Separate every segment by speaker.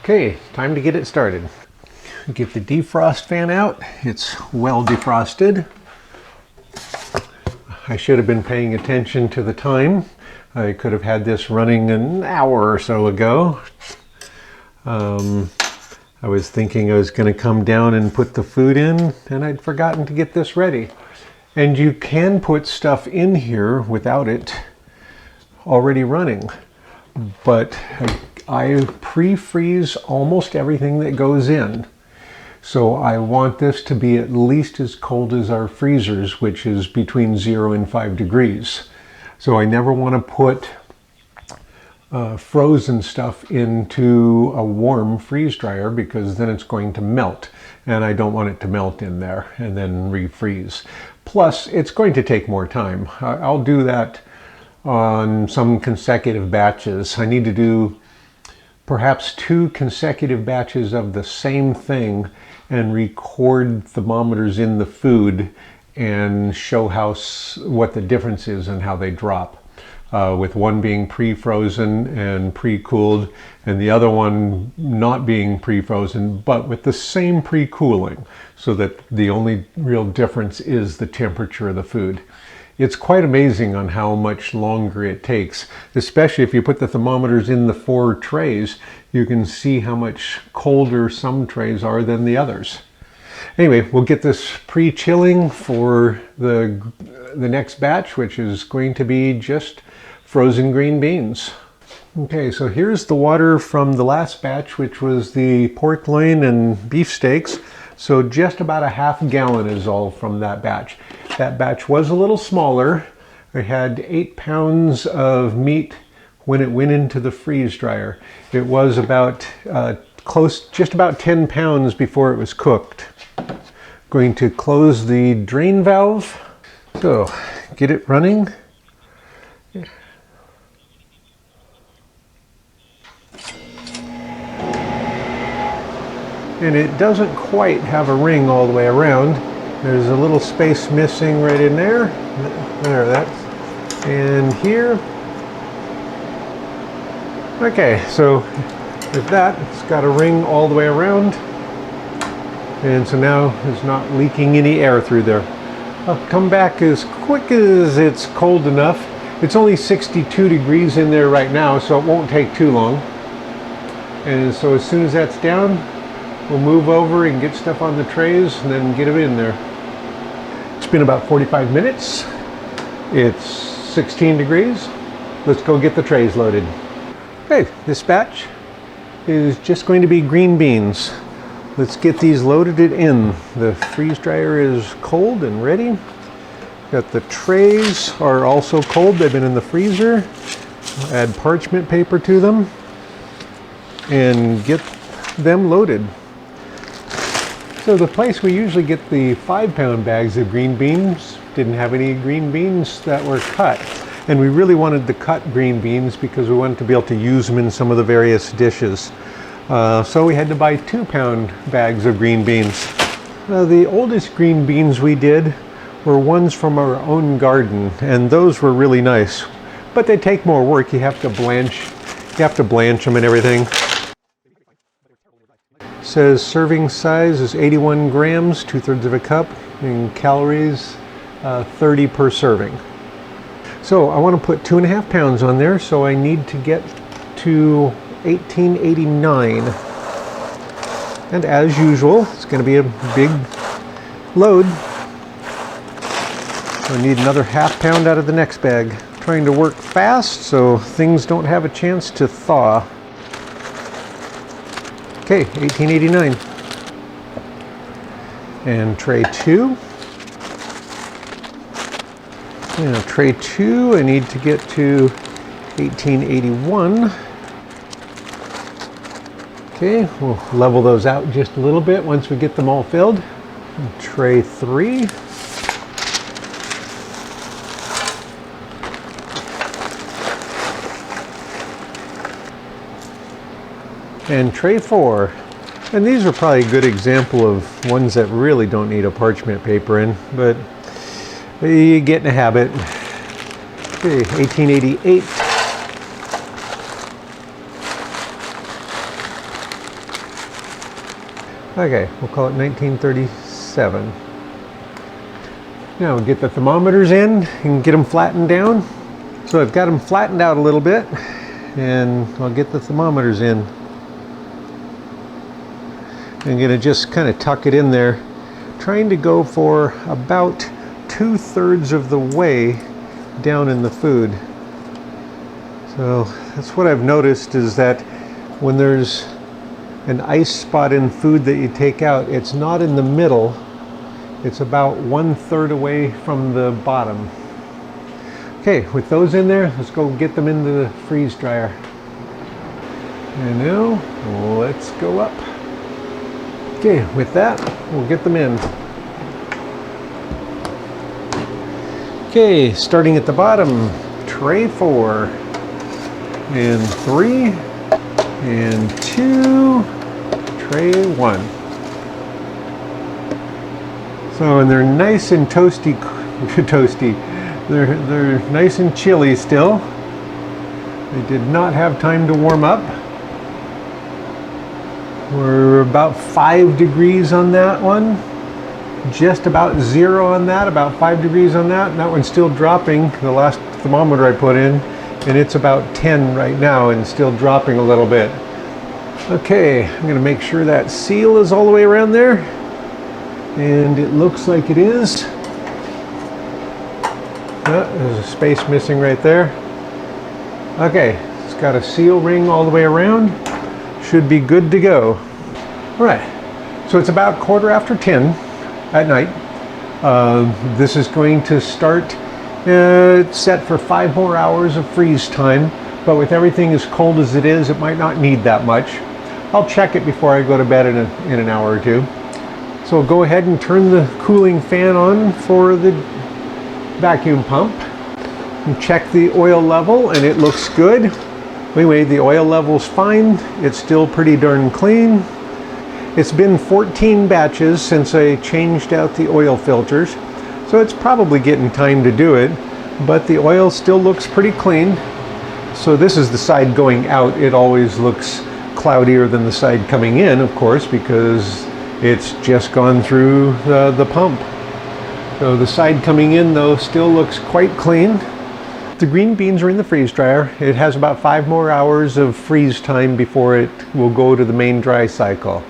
Speaker 1: Okay, time to get it started. Get the defrost fan out. It's well defrosted. I should have been paying attention to the time. I could have had this running an hour or so ago. I was thinking I was going to come down and put the food in, and I'd forgotten to get this ready. And you can put stuff in here without it already running, but I pre-freeze almost everything that goes in. So I want this to be at least as cold as our freezers, which is between 0 and 5 degrees. So I never want to put frozen stuff into a warm freeze dryer, because then it's going to melt, and I don't want it to melt in there and then refreeze. Plus, it's going to take more time. I'll do that on some consecutive batches. I need to do perhaps 2 consecutive batches of the same thing and record thermometers in the food and show what the difference is and how they drop. With one being pre-frozen and pre-cooled, and the other one not being pre-frozen, but with the same pre-cooling, so that the only real difference is the temperature of the food. It's quite amazing on how much longer it takes, especially if you put the thermometers in the 4 trays. You can see how much colder some trays are than the others. Anyway, we'll get this pre-chilling for the next batch, which is going to be just frozen green beans. Okay, so here's the water from the last batch, which was the pork loin and beef steaks. So just about a ½ gallon is all from that batch. That batch was a little smaller. I had 8 pounds of meat when it went into the freeze dryer. It was about just about 10 pounds before it was cooked. Going to close the drain valve. So get it running. And it doesn't quite have a ring all the way around. There's a little space missing right in there. There, that's, and here. Okay, so with that, it's got a ring all the way around. And so now it's not leaking any air through there. I'll come back as quick as it's cold enough. It's only 62 degrees in there right now, so it won't take too long. And so as soon as that's down, we'll move over and get stuff on the trays and then get them in there. It's been about 45 minutes. It's 16 degrees. Let's go get the trays loaded. Okay, this batch is just going to be green beans. Let's get these loaded in. The freeze dryer is cold and ready. Got the trays are also cold. They've been in the freezer. I'll add parchment paper to them and get them loaded. So the place we usually get the 5-pound bags of green beans didn't have any green beans that were cut. And we really wanted the cut green beans because we wanted to be able to use them in some of the various dishes. So we had to buy 2-pound bags of green beans. The oldest green beans we did were ones from our own garden, and those were really nice. But they take more work. You have to blanch them and everything. Says serving size is 81 grams, 2/3 of a cup, and calories 30 per serving. So I want to put 2.5 pounds on there, so I need to get to 1889. And as usual, it's going to be a big load. So I need another ½ pound out of the next bag. Trying to work fast so things don't have a chance to thaw. Okay, 1889. And tray 2. And tray 2, I need to get to 1881. Okay, we'll level those out just a little bit once we get them all filled. And tray 3. And tray 4. And these are probably a good example of ones that really don't need a parchment paper in, but you get in a habit. Okay, 1888. Okay, we'll call it 1937. Now we'll get the thermometers in and get them flattened down. So I've got them flattened out a little bit, and I'll get the thermometers in. I'm going to just kind of tuck it in there, trying to go for about 2/3 of the way down in the food. So that's what I've noticed, is that when there's an ice spot in food that you take out, it's not in the middle. It's about 1/3 away from the bottom. Okay, with those in there, let's go get them into the freeze dryer. And now, let's go up. Okay, with that, we'll get them in. Okay, starting at the bottom, tray 4, and 3, and 2, tray 1. So, and they're nice and toasty, They're nice and chilly still. They did not have time to warm up. We're about 5 degrees on that one. Just about 0 on that, about 5 degrees on that. And that one's still dropping, the last thermometer I put in. And it's about 10 right now and still dropping a little bit. Okay, I'm gonna make sure that seal is all the way around there. And it looks like it is. Oh, there's a space missing right there. Okay, it's got a seal ring all the way around. Should be good to go. All right, so it's about 10:15 at night. This is going to start set for 5 more hours of freeze time, but with everything as cold as it is, it might not need that much. I'll check it before I go to bed in an hour or two. So I'll go ahead and turn the cooling fan on for the vacuum pump and check the oil level, and it looks good. Anyway, the oil level's fine. It's still pretty darn clean. It's been 14 batches since I changed out the oil filters, so it's probably getting time to do it, but the oil still looks pretty clean. So this is the side going out. It always looks cloudier than the side coming in, of course, because it's just gone through the pump. So the side coming in, though, still looks quite clean. The green beans are in the freeze dryer. It has about 5 more hours of freeze time before it will go to the main dry cycle.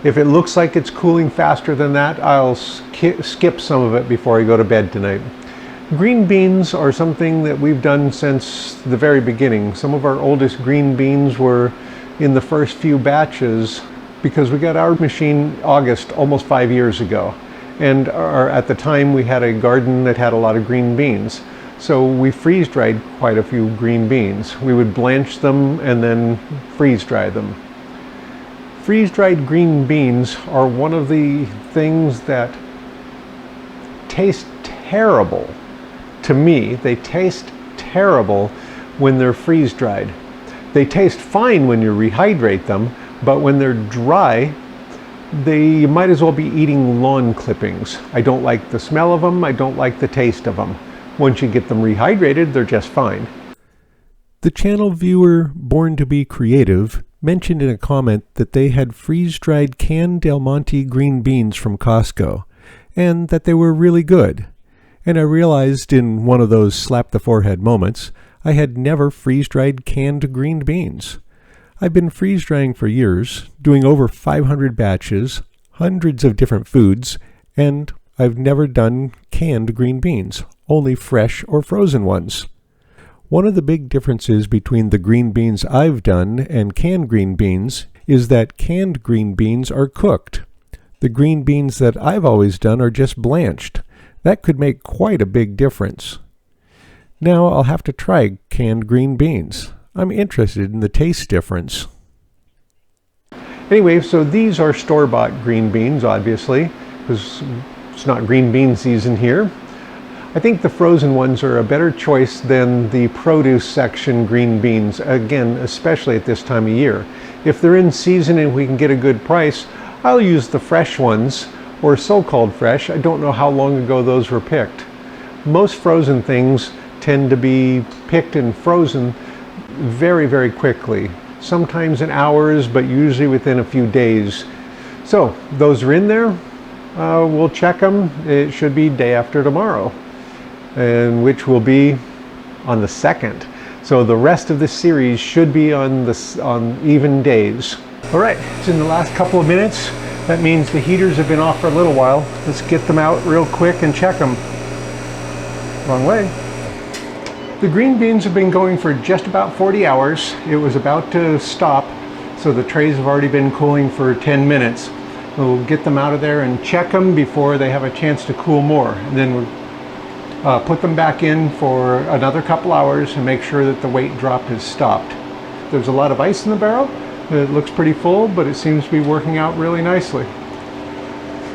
Speaker 1: If it looks like it's cooling faster than that, I'll skip some of it before I go to bed tonight. Green beans are something that we've done since the very beginning. Some of our oldest green beans were in the first few batches, because we got our machine August almost 5 years ago. And at the time we had a garden that had a lot of green beans. So we freeze dried quite a few green beans. We would blanch them and then freeze dry them. Freeze dried green beans are one of the things that taste terrible to me. They taste terrible when they're freeze dried. They taste fine when you rehydrate them, but when they're dry, you might as well be eating lawn clippings. I don't like the smell of them. I don't like the taste of them. Once you get them rehydrated, they're just fine. The channel viewer Born to Be Creative mentioned in a comment that they had freeze-dried canned Del Monte green beans from Costco, and that they were really good. And I realized in one of those slap-the-forehead moments, I had never freeze-dried canned green beans. I've been freeze-drying for years, doing over 500 batches, hundreds of different foods, and I've never done canned green beans, only fresh or frozen ones. One of the big differences between the green beans I've done and canned green beans is that canned green beans are cooked. The green beans that I've always done are just blanched. That could make quite a big difference. Now I'll have to try canned green beans. I'm interested in the taste difference. Anyway, so these are store-bought green beans, obviously, because it's not green bean season here. I think the frozen ones are a better choice than the produce section green beans, again, especially at this time of year. If they're in season and we can get a good price, I'll use the fresh ones, or so-called fresh. I don't know how long ago those were picked. Most frozen things tend to be picked and frozen very, very quickly. Sometimes in hours, but usually within a few days. So those are in there. We'll check them. It should be day after tomorrow, and which will be on the 2nd. So the rest of this series should be on even days. All right, it's in the last couple of minutes. That means the heaters have been off for a little while. Let's get them out real quick and check them. Wrong way. The green beans have been going for just about 40 hours. It was about to stop, so the trays have already been cooling for 10 minutes. We'll get them out of there and check them before they have a chance to cool more. And then we'll put them back in for another couple hours and make sure that the weight drop has stopped. There's a lot of ice in the barrel. It looks pretty full, but it seems to be working out really nicely.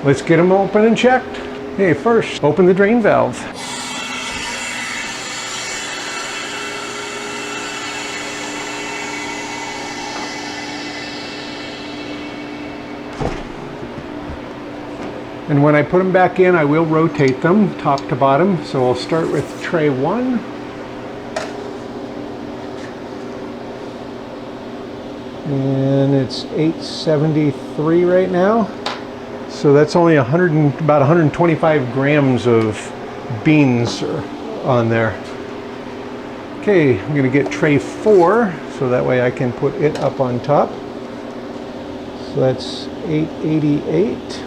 Speaker 1: Let's get them open and checked. Okay, first, open the drain valve. And when I put them back in, I will rotate them top to bottom. So I'll start with tray 1. And it's 873 right now. So that's only about 125 grams of beans on there. Okay, I'm gonna get tray 4, so that way I can put it up on top. So that's 888.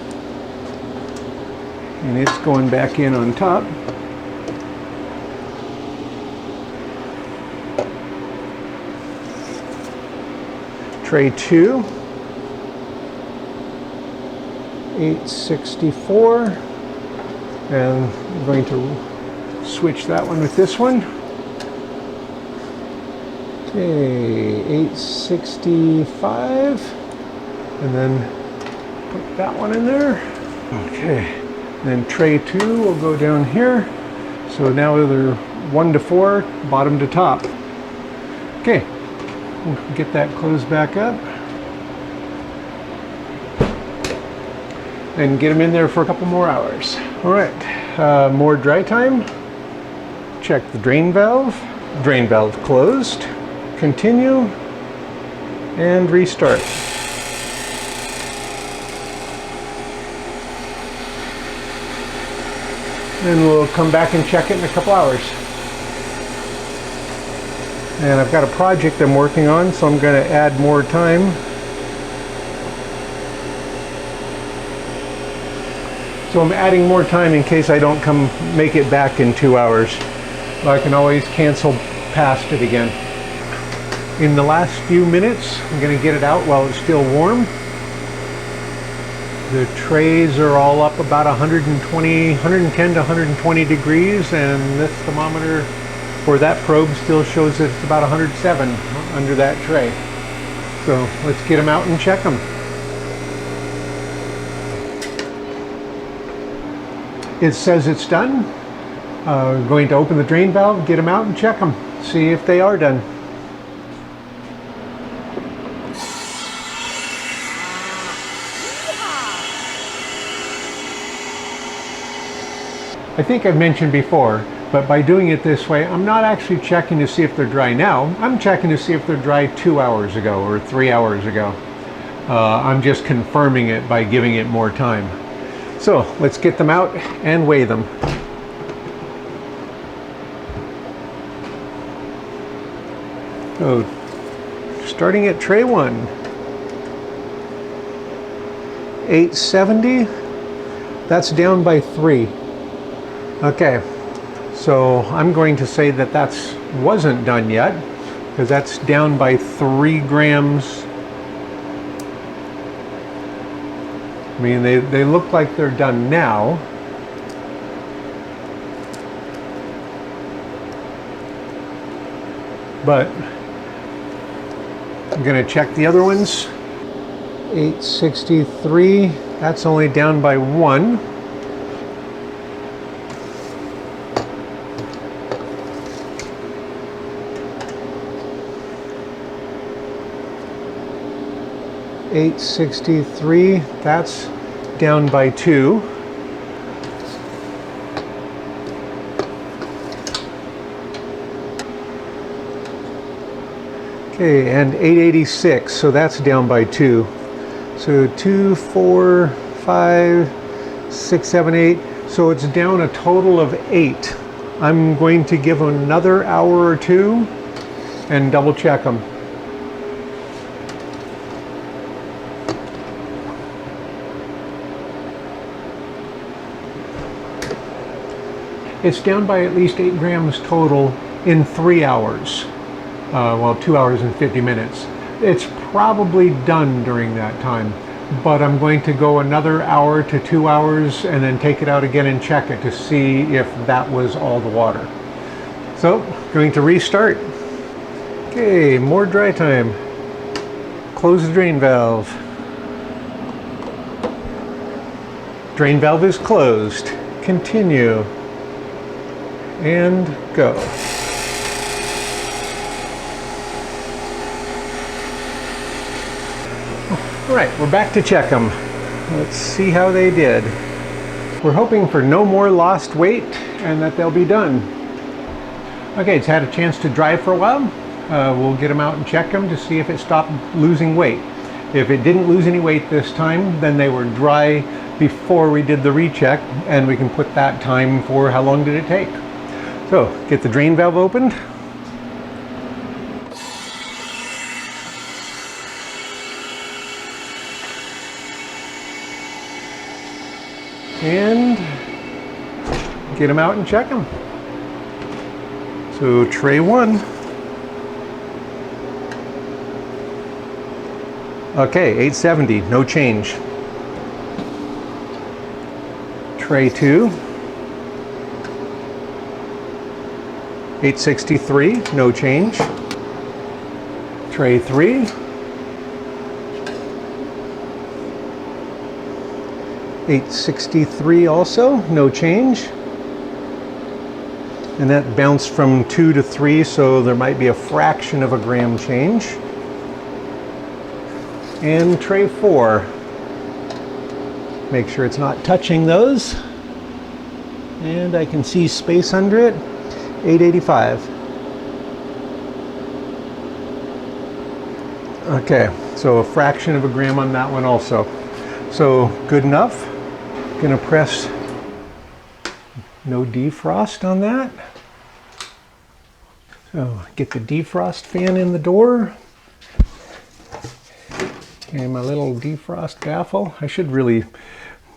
Speaker 1: And it's going back in on top. Tray 2, 864, and I'm going to switch that one with this one. Okay, 865, and then put that one in there. Okay, then tray 2 will go down here. So now they're 1 to 4, bottom to top. Okay. We'll get that closed back up and get them in there for a couple more hours. All right, more dry time. Check the drain valve. Drain valve closed. Continue and restart. And we'll come back and check it in a couple hours. And I've got a project I'm working on, so I'm going to add more time. So I'm adding more time in case I don't make it back in 2 hours. I can always cancel past it again. In the last few minutes, I'm going to get it out while it's still warm. The trays are all up about 110 to 120 degrees, and this thermometer for that probe still shows that it's about 107 under that tray. So let's get them out and check them. It says it's done. We're going to open the drain valve, get them out and check them, see if they are done. I think I've mentioned before, but by doing it this way, I'm not actually checking to see if they're dry now. I'm checking to see if they're dry 2 hours ago or 3 hours ago. I'm just confirming it by giving it more time. So let's get them out and weigh them. So starting at tray 1, 870, that's down by 3. Okay. So I'm going to say that wasn't done yet, because that's down by 3 grams. I mean, they look like they're done now. But I'm going to check the other ones. 863, that's only down by 1. $863, that's down by 2. Okay, and 886, so that's down by 2. So 2, 4, 5, 6, 7, 8. So it's down a total of 8. I'm going to give them another hour or two and double check them. It's down by at least 8 grams total in 3 hours. Well, 2 hours and 50 minutes. It's probably done during that time, but I'm going to go another hour to 2 hours and then take it out again and check it to see if that was all the water. So, going to restart. Okay, more dry time. Close the drain valve. Drain valve is closed. Continue. And go. All right, we're back to check them. Let's see how they did. We're hoping for no more lost weight and that they'll be done. Okay, it's had a chance to dry for a while. We'll get them out and check them to see if it stopped losing weight. If it didn't lose any weight this time, then they were dry before we did the recheck, and we can put that time for how long did it take. So, get the drain valve opened. And get them out and check them. So, tray 1. Okay, 870, no change. Tray 2. 863, no change. Tray 3. 863 also, no change. And that bounced from 2 to 3, so there might be a fraction of a gram change. And tray 4. Make sure it's not touching those. And I can see space under it. 885. Okay, so a fraction of a gram on that one also. So good enough. Gonna press no defrost on that. So get the defrost fan in the door. And my little defrost baffle. I should really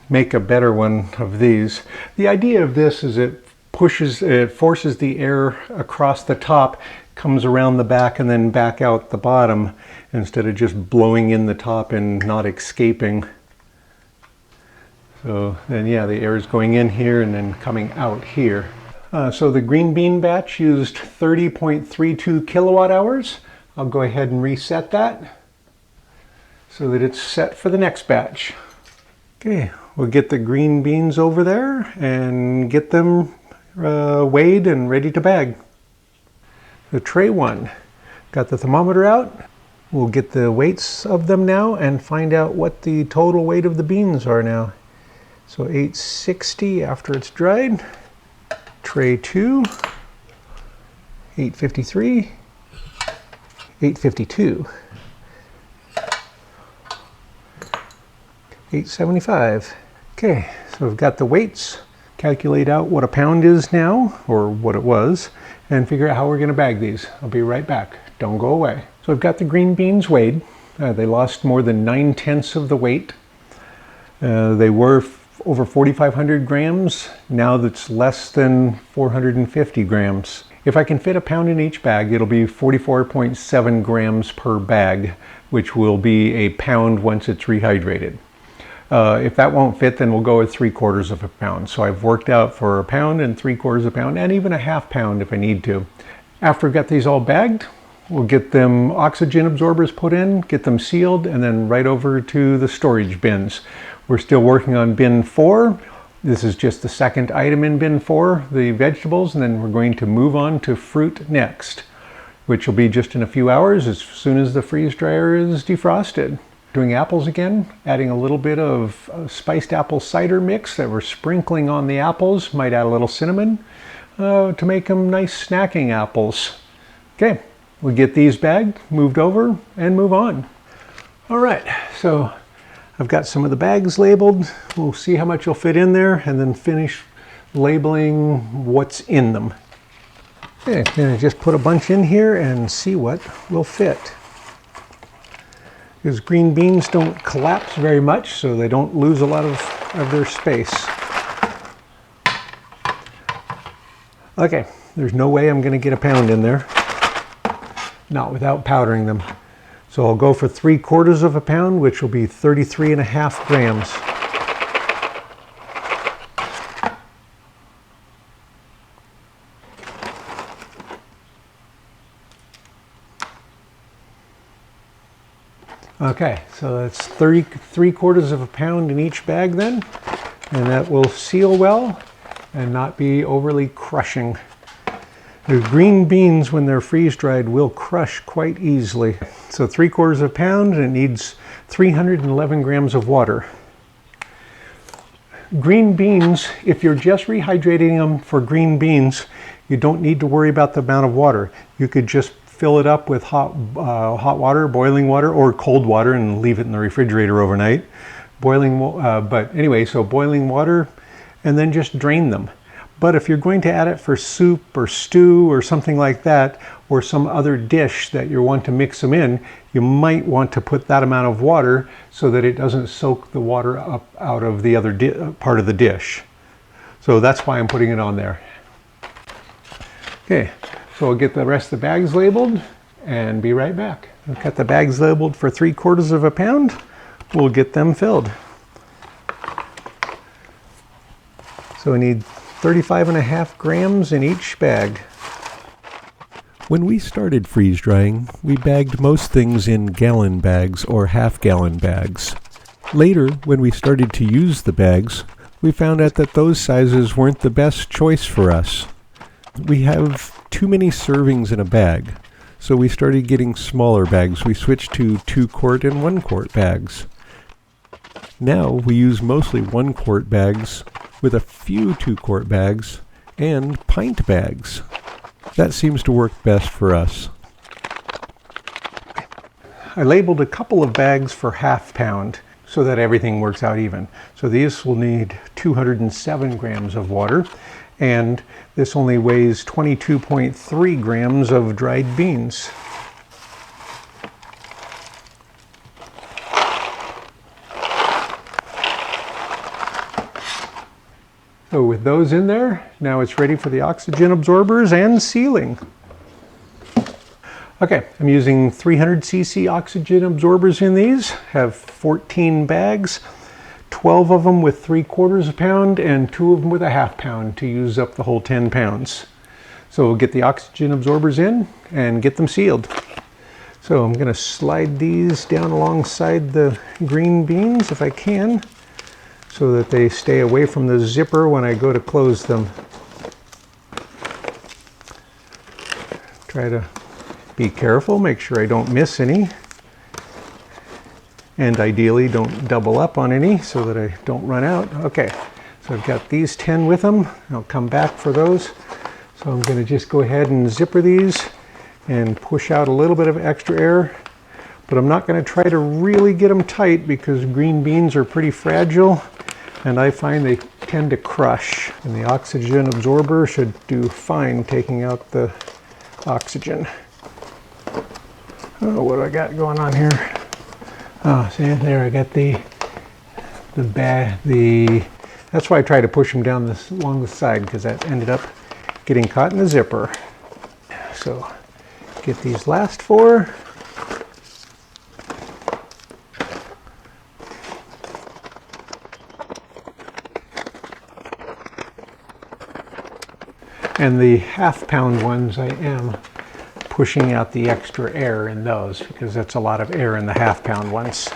Speaker 1: make a better one of these. The idea of this is it forces the air across the top, comes around the back and then back out the bottom instead of just blowing in the top and not escaping. So then yeah, the air is going in here and then coming out here. So the green bean batch used 30.32 kilowatt hours. I'll go ahead and reset that so that it's set for the next batch. Okay, we'll get the green beans over there and get them weighed and ready to bag. The tray 1, got the thermometer out. We'll get the weights of them now and find out what the total weight of the beans are now. So 860 after it's dried. Tray 2, 853, 852, 875. Okay, so we've got the weights. Calculate out what a pound is now, or what it was, and figure out how we're going to bag these. I'll be right back. Don't go away. So I've got the green beans weighed. They lost more than 9/10 of the weight. They were over 4,500 grams. Now that's less than 450 grams. If I can fit a pound in each bag, it'll be 44.7 grams per bag, which will be a pound once it's rehydrated. If that won't fit, then we'll go with 3/4 of a pound. So I've worked out for a pound and 3/4 of a pound, and even a half pound if I need to. After we've got these all bagged, we'll get them oxygen absorbers put in, get them sealed, and then right over to the storage bins. We're still working on bin 4. This is just the second item in bin 4, the vegetables, and then we're going to move on to fruit next, which will be just in a few hours as soon as the freeze dryer is defrosted. Doing apples again, adding a little bit of spiced apple cider mix that we're sprinkling on the apples. Might add a little cinnamon to make them nice snacking apples. Okay, we'll get these bagged, moved over, and move on. All right, so I've got some of the bags labeled. We'll see how much will fit in there and then finish labeling what's in them. Okay, I'm going to just put a bunch in here and see what will fit. Because green beans don't collapse very much, so they don't lose a lot of their space. Okay, there's no way I'm going to get a pound in there. Not without powdering them. So I'll go for 3/4 of a pound, which will be 33.5 grams. Okay, so that's 3/4 of a pound in each bag then, and that will seal well and not be overly crushing. The green beans, when they're freeze-dried, will crush quite easily. So 3/4 of a pound, and it needs 311 grams of water. Green beans, if you're just rehydrating them for green beans, you don't need to worry about the amount of water. You could just fill it up with hot water, boiling water, or cold water and leave it in the refrigerator overnight. Boiling water, and then just drain them. But if you're going to add it for soup or stew or something like that, or some other dish that you want to mix them in, you might want to put that amount of water so that it doesn't soak the water up out of the other part of the dish. So that's why I'm putting it on there. Okay, so I'll get the rest of the bags labeled and be right back. I've got the bags labeled for 3/4 of a pound. We'll get them filled. So we need 35.5 grams in each bag. When we started freeze drying, we bagged most things in gallon bags or half-gallon bags. Later, when we started to use the bags, we found out that those sizes weren't the best choice for us. We have too many servings in a bag, so we started getting smaller bags. We switched to 2-quart and 1-quart bags. Now we use mostly 1-quart bags with a few 2-quart bags and pint bags. That seems to work best for us. I labeled a couple of bags for half pound so that everything works out even. So these will need 207 grams of water, and this only weighs 22.3 grams of dried beans. So with those in there, now it's ready for the oxygen absorbers and sealing. Okay, I'm using 300 cc oxygen absorbers in these. Have 14 bags, 12 of them with 3/4 pound and 2 of them with a half pound to use up the whole 10 pounds. So we'll get the oxygen absorbers in and get them sealed. So I'm going to slide these down alongside the green beans if I can, so that they stay away from the zipper when I go to close them. Try to be careful, make sure I don't miss any, and ideally don't double up on any so that I don't run out. Okay, so I've got these 10 with them. I'll come back for those. So I'm going to just go ahead and zipper these and push out a little bit of extra air, but I'm not going to try to really get them tight because green beans are pretty fragile and I find they tend to crush, and the oxygen absorber should do fine taking out the oxygen. Oh, what do I got going on here? Oh, see there, I got that's why I try to push them down along the side, because that ended up getting caught in the zipper. So get these last 4. And the half pound ones, I am pushing out the extra air in those because that's a lot of air in the half pound ones.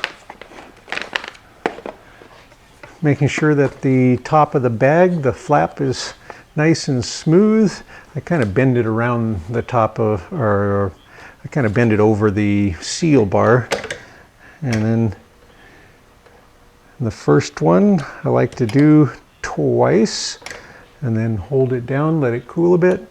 Speaker 1: Making sure that the top of the bag, the flap, is nice and smooth. I kind of bend it around the top of, or I kind of bend it over the seal bar. And then the first one I like to do twice, and then hold it down, let it cool a bit.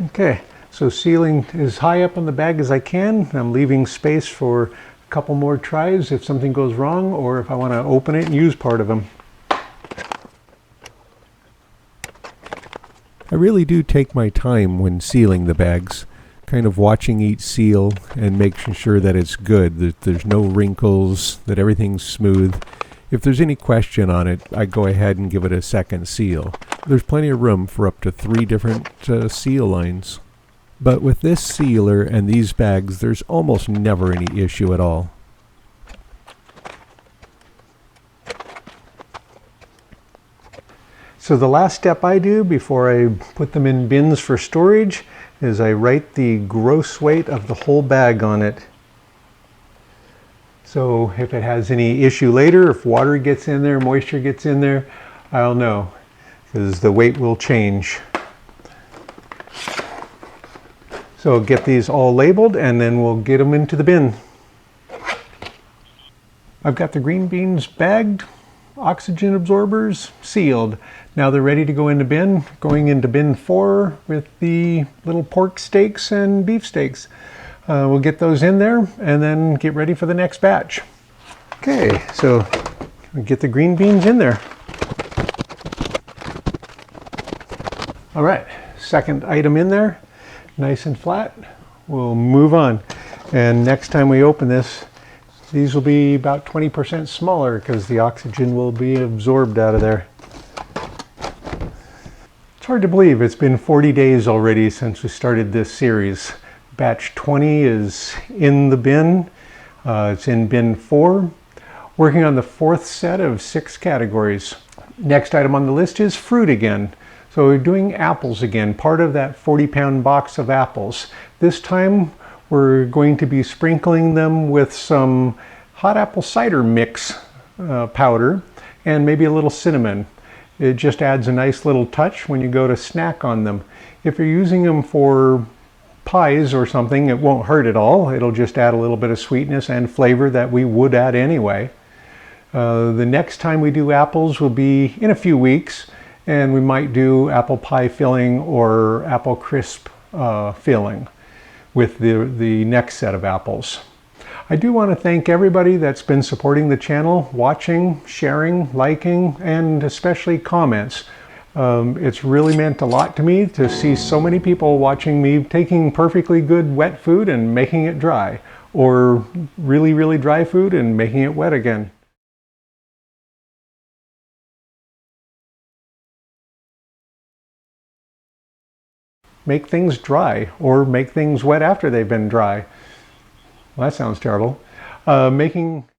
Speaker 1: Okay, so sealing as high up on the bag as I can. I'm leaving space for couple more tries if something goes wrong or if I want to open it and use part of them. I really do take my time when sealing the bags, kind of watching each seal and making sure that it's good, that there's no wrinkles, that everything's smooth. If there's any question on it, I go ahead and give it a second seal. There's plenty of room for up to 3 different seal lines. But with this sealer and these bags, there's almost never any issue at all. So the last step I do before I put them in bins for storage is I write the gross weight of the whole bag on it. So if it has any issue later, if water gets in there, moisture gets in there, I'll know, because the weight will change. So get these all labeled and then we'll get them into the bin. I've got the green beans bagged, oxygen absorbers sealed. Now they're ready to go into bin. Going into bin 4 with the little pork steaks and beef steaks. We'll get those in there and then get ready for the next batch. Okay, so we get the green beans in there. All right, second item in there, nice and flat. We'll move on. And next time we open this, these will be about 20% smaller because the oxygen will be absorbed out of there. It's hard to believe it's been 40 days already since we started this series. Batch 20 is in the bin. It's in bin 4. Working on the 4th set of 6 categories. Next item on the list is fruit again. So we're doing apples again, part of that 40-pound box of apples. This time we're going to be sprinkling them with some hot apple cider mix powder and maybe a little cinnamon. It just adds a nice little touch when you go to snack on them. If you're using them for pies or something, it won't hurt at all. It'll just add a little bit of sweetness and flavor that we would add anyway. The next time we do apples will be in a few weeks, and we might do apple pie filling or apple crisp filling with the next set of apples. I do want to thank everybody that's been supporting the channel, watching, sharing, liking, and especially comments. It's really meant a lot to me to see so many people watching me taking perfectly good wet food and making it dry, or really, really dry food and making it wet again. Make things dry, or make things wet after they've been dry. Well, that sounds terrible. Making